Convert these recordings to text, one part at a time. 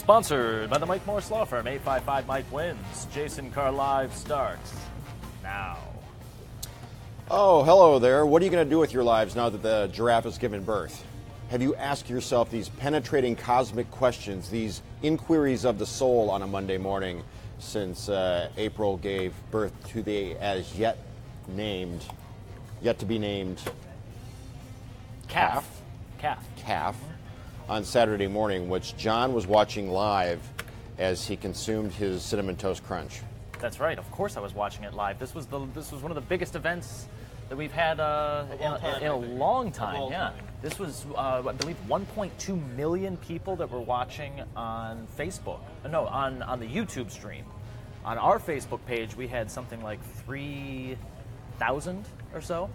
Sponsored by the Mike Morris Law Firm. 855 Mike wins. Jason Carr Live starts now. Oh, hello there. What are you going to do with your lives now that the giraffe has given birth? Have you asked yourself these penetrating cosmic questions, these inquiries of the soul on a Monday morning since April gave birth to the as yet to be named calf on Saturday morning, which John was watching live as he consumed his Cinnamon Toast Crunch? That's right. Of course I was watching it live. This was one of the biggest events that we've had in a long time. Yeah. This was, I believe, 1.2 million people that were watching on Facebook. No, on the YouTube stream. On our Facebook page, we had something like 3,000 or so.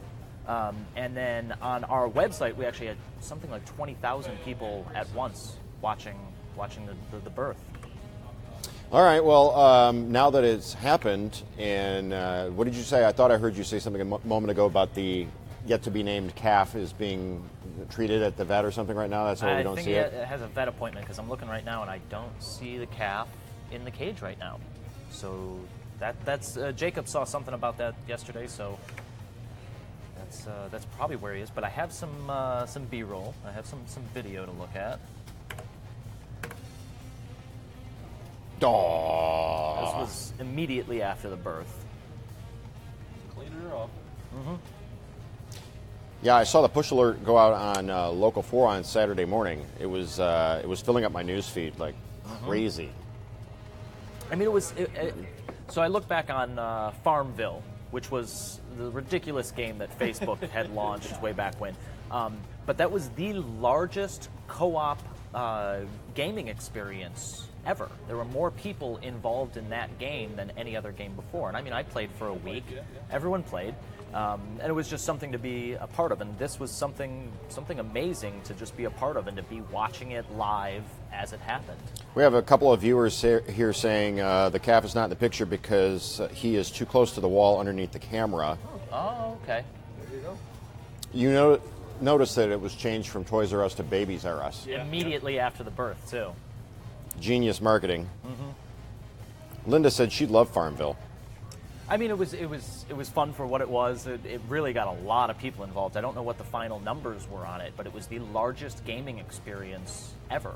And then on our website, we actually had something like 20,000 people at once watching the birth. All right, well, now that it's happened, and what did you say? I thought I heard you say something a moment ago about the yet-to-be-named calf is being treated at the vet or something right now. That's why we don't see it? I think it has a vet appointment, because I'm looking right now, and I don't see the calf in the cage right now. So that's Jacob saw something about that yesterday, so that's probably where he is. But I have some B-roll. I have some video to look at. Aww. This was immediately after the birth. Cleaning her off. Mm-hmm. Yeah, I saw the push alert go out on Local 4 on Saturday morning. It was filling up my news feed like crazy. I mean, so I look back on Farmville, which was the ridiculous game that Facebook had launched way back when. But that was the largest co-op gaming experience ever. There were more people involved in that game than any other game before. And I mean, I played for a week. Everyone played. And it was just something to be a part of. And this was something amazing to just be a part of and to be watching it live as it happened. We have a couple of viewers here saying the calf is not in the picture because he is too close to the wall underneath the camera. Oh, okay. There you go. You notice that it was changed from Toys R Us to Babies R Us. Yeah. Immediately after the birth, too. Genius marketing. Mm-hmm. Linda said she'd love Farmville. I mean, it was fun for what it was. It really got a lot of people involved. I don't know what the final numbers were on it, but it was the largest gaming experience ever.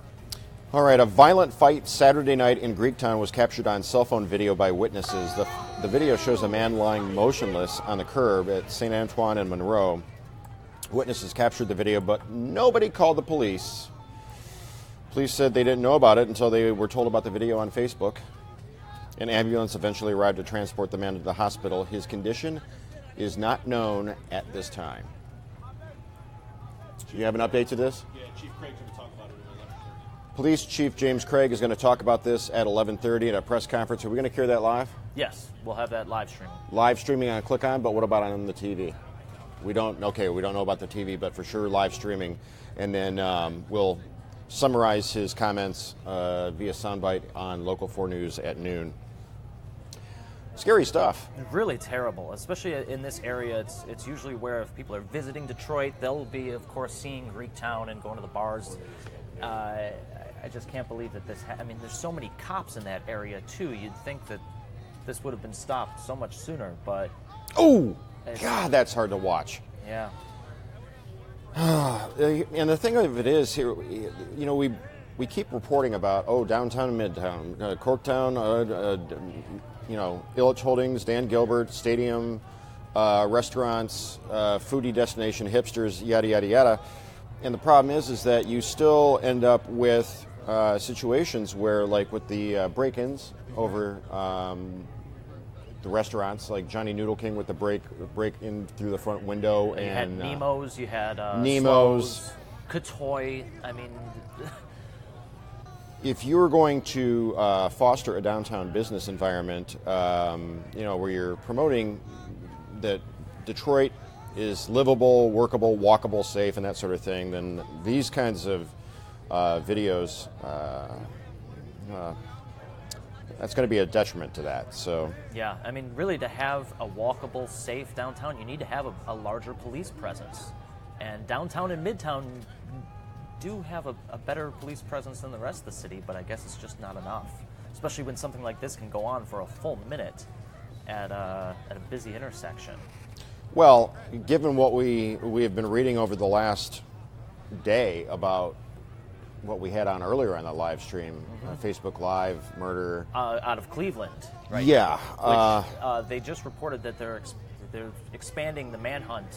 All right, a violent fight Saturday night in Greektown was captured on cell phone video by witnesses. The video shows a man lying motionless on the curb at St. Antoine and Monroe. Witnesses captured the video, but nobody called the police. Police said they didn't know about it until they were told about the video on Facebook. An ambulance eventually arrived to transport the man to the hospital. His condition is not known at this time. Do you have an update to this? Yeah, Chief Craig's going to talk about it at 11:30. Police Chief James Craig is going to talk about this at 11:30 at a press conference. Are we going to carry that live? Yes, we'll have that live streaming. Live streaming on Click On, but what about on the TV? We don't know about the TV, but for sure live streaming. And then we'll summarize his comments via soundbite on Local 4 News at noon. Scary stuff. Really terrible, especially in this area. It's usually where if people are visiting Detroit, they'll be, of course, seeing Greektown and going to the bars. I just can't believe that this I mean, there's so many cops in that area, too. You'd think that this would have been stopped so much sooner, but... Oh, God, that's hard to watch. Yeah. And the thing of it is, here, you know, we keep reporting about, downtown and midtown, Corktown, Illich Holdings, Dan Gilbert, Stadium, restaurants, foodie destination, hipsters, yada, yada, yada. And the problem is that you still end up with situations where, like with the break-ins over the restaurants, like Johnny Noodle King with the break in through the front window. You had Nemo's, you had Nemo's. Katoy, I mean... If you're going to foster a downtown business environment, where you're promoting that Detroit is livable, workable, walkable, safe, and that sort of thing, then these kinds of videos, that's going to be a detriment to that. So yeah, I mean, really, to have a walkable, safe downtown, you need to have a larger police presence. And downtown and midtown do have a better police presence than the rest of the city, but I guess it's just not enough, especially when something like this can go on for a full minute at a busy intersection. Well, given what we have been reading over the last day about what we had on earlier on the live stream, Facebook Live murder Out of Cleveland, right? Yeah, Which, they just reported that they're expanding the manhunt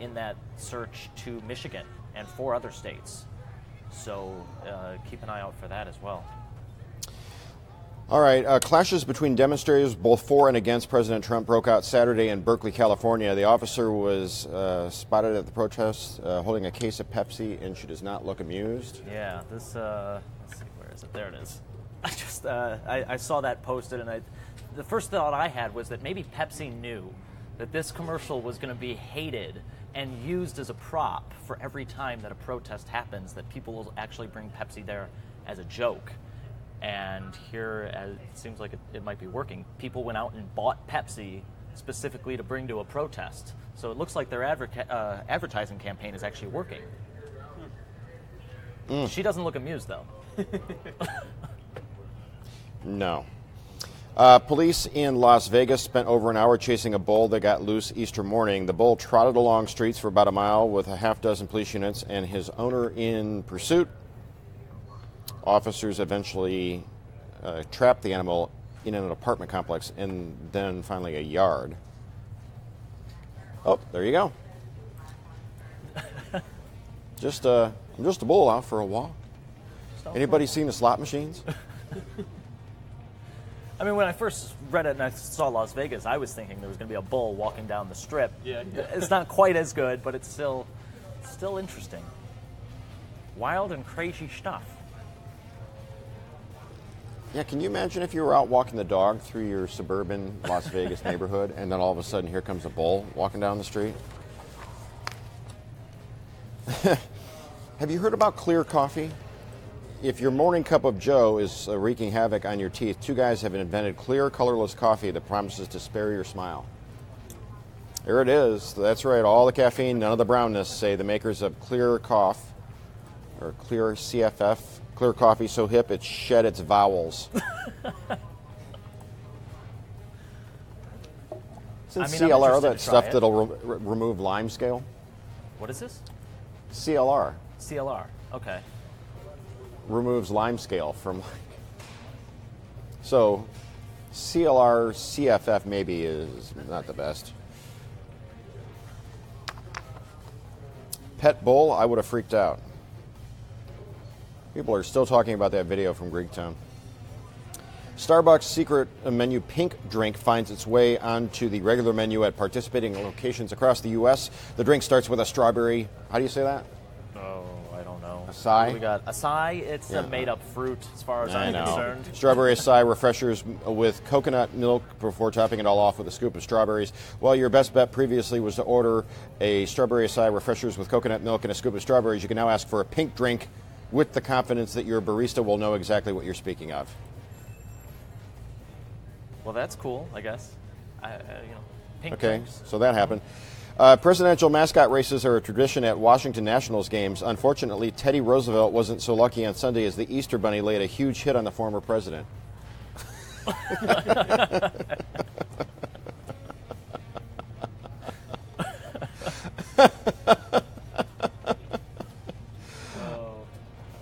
in that search to Michigan and 4 other states. So keep an eye out for that as well. All right, clashes between demonstrators both for and against President Trump broke out Saturday in Berkeley, California. The officer was spotted at the protest holding a case of Pepsi, and she does not look amused. Yeah, this, let's see, where is it? There it is. I saw that posted, and the first thought I had was that maybe Pepsi knew that this commercial was going to be hated and used as a prop for every time that a protest happens, that people will actually bring Pepsi there as a joke. And here, it seems like it might be working. People went out and bought Pepsi specifically to bring to a protest. So it looks like their advertising campaign is actually working. She doesn't look amused, though. No. Police in Las Vegas spent over an hour chasing a bull that got loose Easter morning. The bull trotted along streets for about a mile with a half dozen police units and his owner in pursuit. Officers eventually trapped the animal in an apartment complex and then finally a yard. Oh, there you go. Just a bull out for a walk. Anybody seen the slot machines? I mean, when I first read it and I saw Las Vegas, I was thinking there was going to be a bull walking down the strip. Yeah. It's not quite as good, but it's still interesting. Wild and crazy stuff. Yeah, can you imagine if you were out walking the dog through your suburban Las Vegas neighborhood and then all of a sudden here comes a bull walking down the street? Have you heard about Clear coffee? If your morning cup of joe is wreaking havoc on your teeth, 2 guys have invented clear, colorless coffee that promises to spare your smile. There it is. That's right, all the caffeine, none of the brownness, say the makers of Clear Cough, or Clear CFF. Clear coffee so hip it shed its vowels. Isn't I'm CLR interested that to stuff try it. that'll remove lime scale? What is this? CLR CLR. Okay. removes lime scale from. So, CLR CFF maybe is not the best. Pet bull, I would have freaked out. People are still talking about that video from Greektown. Starbucks' secret menu pink drink finds its way onto the regular menu at participating locations across the U.S. The drink starts with a strawberry. How do you say that? Oh, I don't know. Acai? What do we got acai. It's a made-up fruit, as far as I'm concerned. Strawberry acai refreshers with coconut milk before topping it all off with a scoop of strawberries. Well, your best bet previously was to order a strawberry acai refreshers with coconut milk and a scoop of strawberries. You can now ask for a pink drink with the confidence that your barista will know exactly what you're speaking of. Well, that's cool, I guess. Pink Okay, drinks. so that happened. Presidential mascot races are a tradition at Washington Nationals games. Unfortunately, Teddy Roosevelt wasn't so lucky on Sunday as the Easter Bunny laid a huge hit on the former president.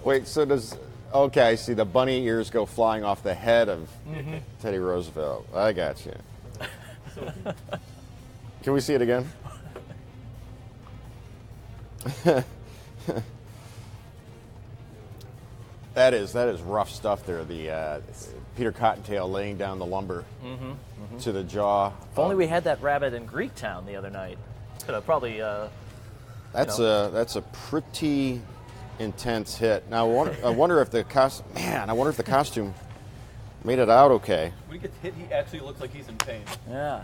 Wait, so does... Okay, I see the bunny ears go flying off the head of Teddy Roosevelt. I got you. Can we see it again? That is rough stuff there. The Peter Cottontail laying down the lumber to the jaw. If only we had that rabbit in Greektown the other night. Could have probably. That's a pretty intense hit. Now I wonder if the costume made it out okay. When he gets hit, he actually looks like he's in pain. Yeah,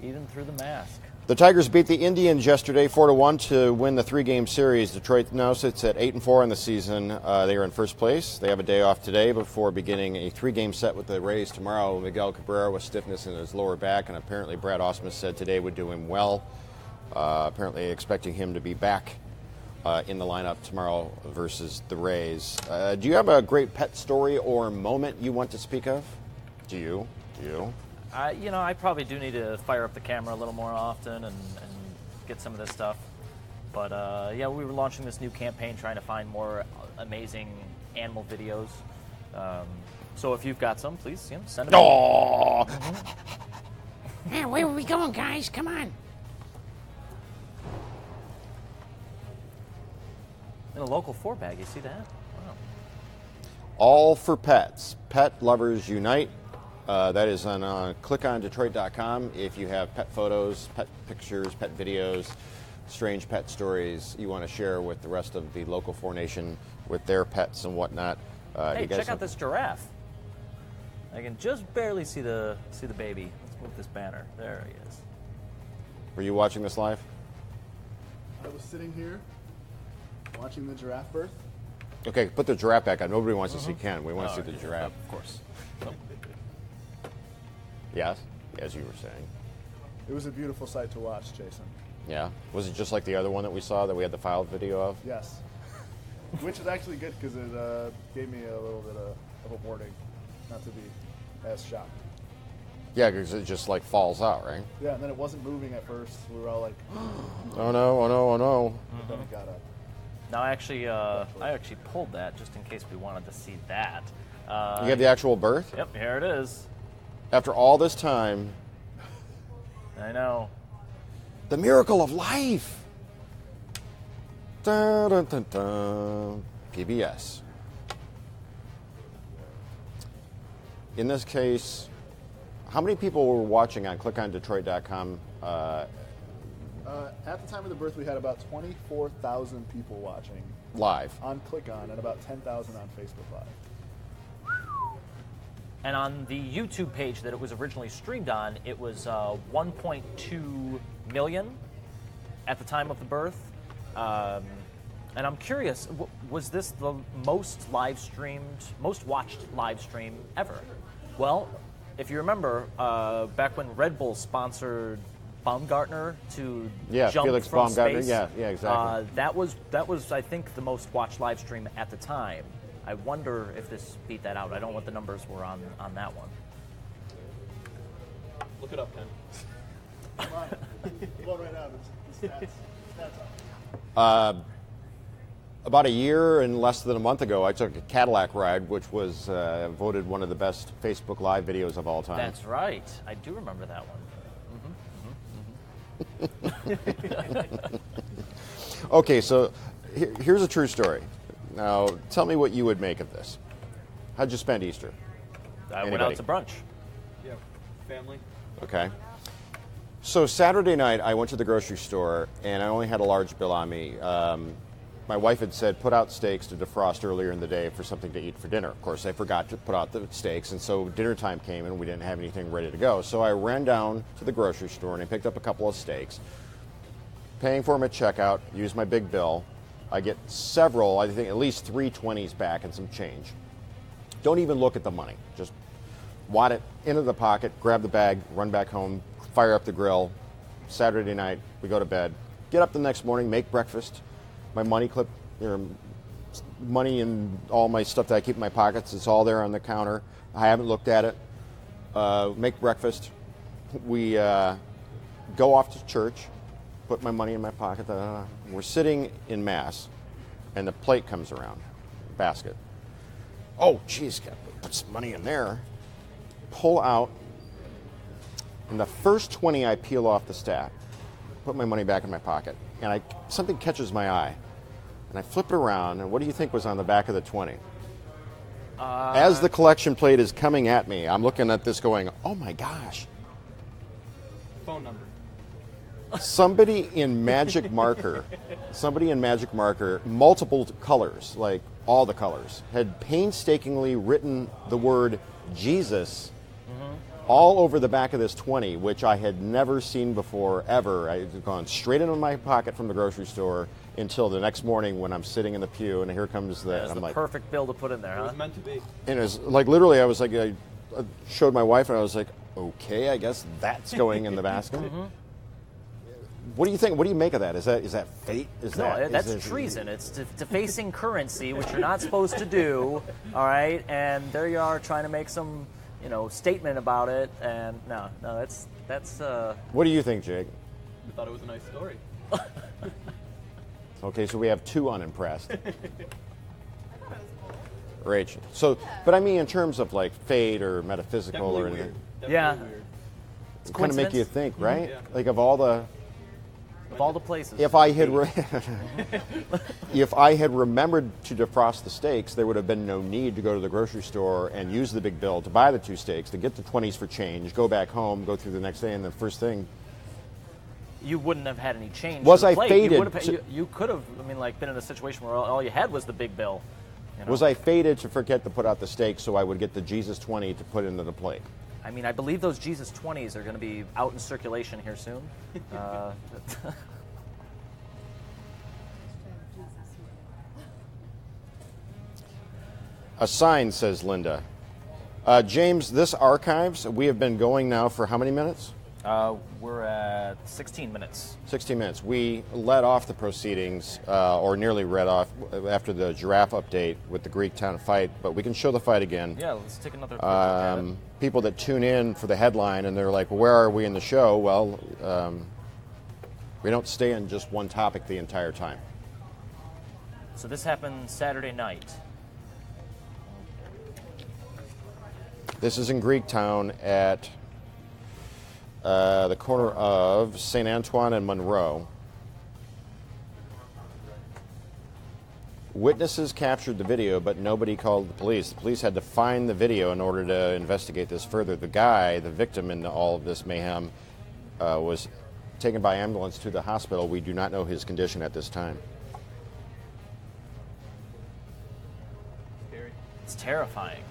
even through the mask. The Tigers beat the Indians yesterday 4-1 to win the 3-game series. Detroit now sits at 8-4 in the season. They are in first place. They have a day off today before beginning a 3-game set with the Rays tomorrow. Miguel Cabrera with stiffness in his lower back, and apparently Brad Ausmus said today would do him well. Apparently expecting him to be back in the lineup tomorrow versus the Rays. Do you have a great pet story or moment you want to speak of? Do you? I probably do need to fire up the camera a little more often and get some of this stuff. But yeah, we were launching this new campaign trying to find more amazing animal videos. So if you've got some, please send them. Oh! Man, where are we going, guys? Come on. In a local 4-bag, you see that? Wow. All for Pets. Pet Lovers Unite. That is on clickondetroit.com. If you have pet photos, pet pictures, pet videos, strange pet stories you want to share with the rest of the local 4 Nation with their pets and whatnot. Hey, check out this giraffe. I can just barely see the baby. Let's move this banner. There he is. Were you watching this live? I was sitting here watching the giraffe birth. Okay, put the giraffe back on. Nobody wants to see Ken. We want to see the giraffe. Of course. Yes, as you were saying. It was a beautiful sight to watch, Jason. Yeah. Was it just like the other one that we saw that we had the filed video of? Yes. Which is actually good because it gave me a little bit of a warning not to be as shocked. Yeah, because it just like falls out, right? Yeah, and then it wasn't moving at first. We were all like, Oh no, oh no, oh no. but then it got up. Now, I actually pulled that just in case we wanted to see that. You have the actual birth? Yep, here it is. After all this time, I know. the miracle of life. Dun, dun, dun, dun. PBS. In this case, how many people were watching on clickondetroit.com? At the time of the birth, we had about 24,000 people watching Live. on Click On and about 10,000 on Facebook Live. And on the YouTube page that it was originally streamed on, it was 1.2 million at the time of the birth. And I'm curious, was this the most watched live stream ever? Well, if you remember, back when Red Bull sponsored Baumgartner to jump Felix from Baumgartner. space, Yeah, exactly. that was I think the most watched live stream at the time. I wonder if this beat that out. I don't know what the numbers were on that one. Look it up, Ken. Come on. Well, right now, the stats up. About a year and less than a month ago, I took a Cadillac ride, which was voted one of the best Facebook Live videos of all time. That's right. I do remember that one. Okay, so here's a true story. Now, tell me what you would make of this. How'd you spend Easter? I went out to brunch. Yeah, family. Okay. So Saturday night, I went to the grocery store, and I only had a large bill on me. My wife had said put out steaks to defrost earlier in the day for something to eat for dinner. Of course, I forgot to put out the steaks, and so dinner time came, and we didn't have anything ready to go. So I ran down to the grocery store, and I picked up a couple of steaks. Paying for them at checkout, used my big bill. I get several, I think at least 3 20s back and some change. Don't even look at the money. Just wad it into the pocket, grab the bag, run back home, fire up the grill. Saturday night, we go to bed. Get up the next morning, make breakfast. My money clip, money and all my stuff that I keep in my pockets, it's all there on the counter. I haven't looked at it. Make breakfast. We go off to church, put my money in my pocket. We're sitting in Mass, and the plate comes around, basket. Oh, geez, gotta put some money in there. Pull out, and the first 20 I peel off the stack, put my money back in my pocket, and something catches my eye. And I flip it around, and what do you think was on the back of the 20? As the collection plate is coming at me, I'm looking at this going, oh my gosh. Phone number. Somebody in magic marker, multiple colors, like all the colors, had painstakingly written the word Jesus all over the back of this 20, which I had never seen before, ever. I had gone straight into my pocket from the grocery store until the next morning when I'm sitting in the pew, and here comes the... That's I'm the like, perfect bill to put in there, It huh? was meant to be. and it was like, literally, I was like, I showed my wife, and I was like, okay, I guess that's going in the basket. What do you think? What do you make of that? Is that fate? That's treason. It's defacing currency, which you're not supposed to do. All right, and there you are trying to make some, statement about it. And no, that's. What do you think, Jake? I thought it was a nice story. Okay, so we have two unimpressed. Rach. So, but I mean, in terms of like fate or metaphysical Definitely or anything, weird. Definitely Yeah. weird. it kind of make you think, right? Yeah. Like of all the. Of all the places. If I had if I had remembered to defrost the steaks, there would have been no need to go to the grocery store and use the big bill to buy the 2 steaks, to get the 20s for change, go back home, go through the next day, and the first thing. You wouldn't have had any change. Was to the I plate. fated You, would have, to- you could have, been in a situation where all you had was the big bill. Was I fated to forget to put out the steaks so I would get the Jesus 20 to put into the plate? I believe those Jesus 20s are going to be out in circulation here soon. A sign, says Linda. James, this archives, we have been going now for how many minutes? We're at 16 minutes. 16 minutes. We let off the proceedings, or nearly read off, after the giraffe update with the Greektown fight, but we can show the fight again. Yeah, let's take another quick look at it. People that tune in for the headline and they're like, well, where are we in the show? Well, we don't stay on just one topic the entire time. So this happened Saturday night. This is in Greektown at the corner of St. Antoine and Monroe. Witnesses captured the video, but nobody called the police. The police had to find the video in order to investigate this further. The guy, the victim in all of this mayhem, was taken by ambulance to the hospital. We do not know his condition at this time. Scary. It's terrifying.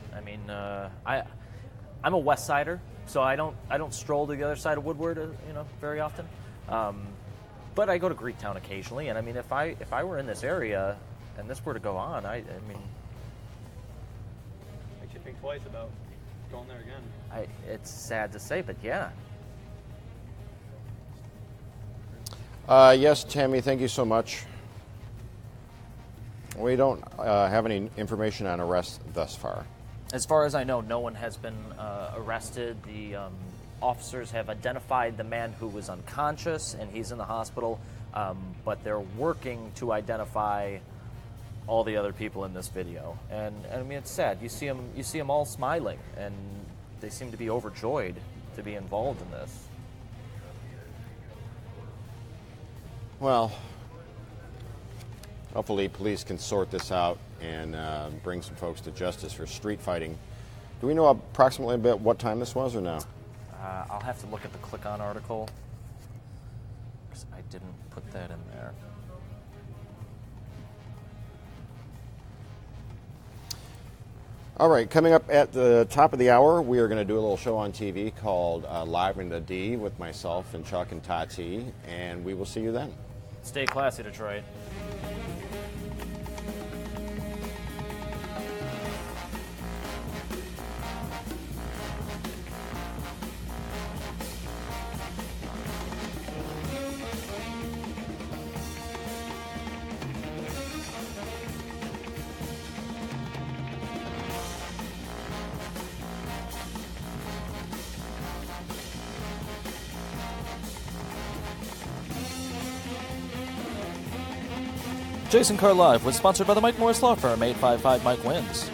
I'm a West Sider, so I don't stroll to the other side of Woodward, very often. But I go to Greektown occasionally, and if I were in this area and this were to go on, Makes you think twice about going there again. It's sad to say, but yeah. Yes, Tammy, thank you so much. We don't have any information on arrests thus far. As far as I know, no one has been arrested. The officers have identified the man who was unconscious, and he's in the hospital. But they're working to identify all the other people in this video. And it's sad. You see them all smiling, and they seem to be overjoyed to be involved in this. Well, hopefully police can sort this out and bring some folks to justice for street fighting. Do we know approximately about what time this was or no? I'll have to look at the click-on article, because I didn't put that in there. All right, coming up at the top of the hour, we are going to do a little show on TV called Live in the D with myself and Chuck and Tati, and we will see you then. Stay classy, Detroit. Jason Carr Live was sponsored by the Mike Morris Law Firm, 855 Mike Wins.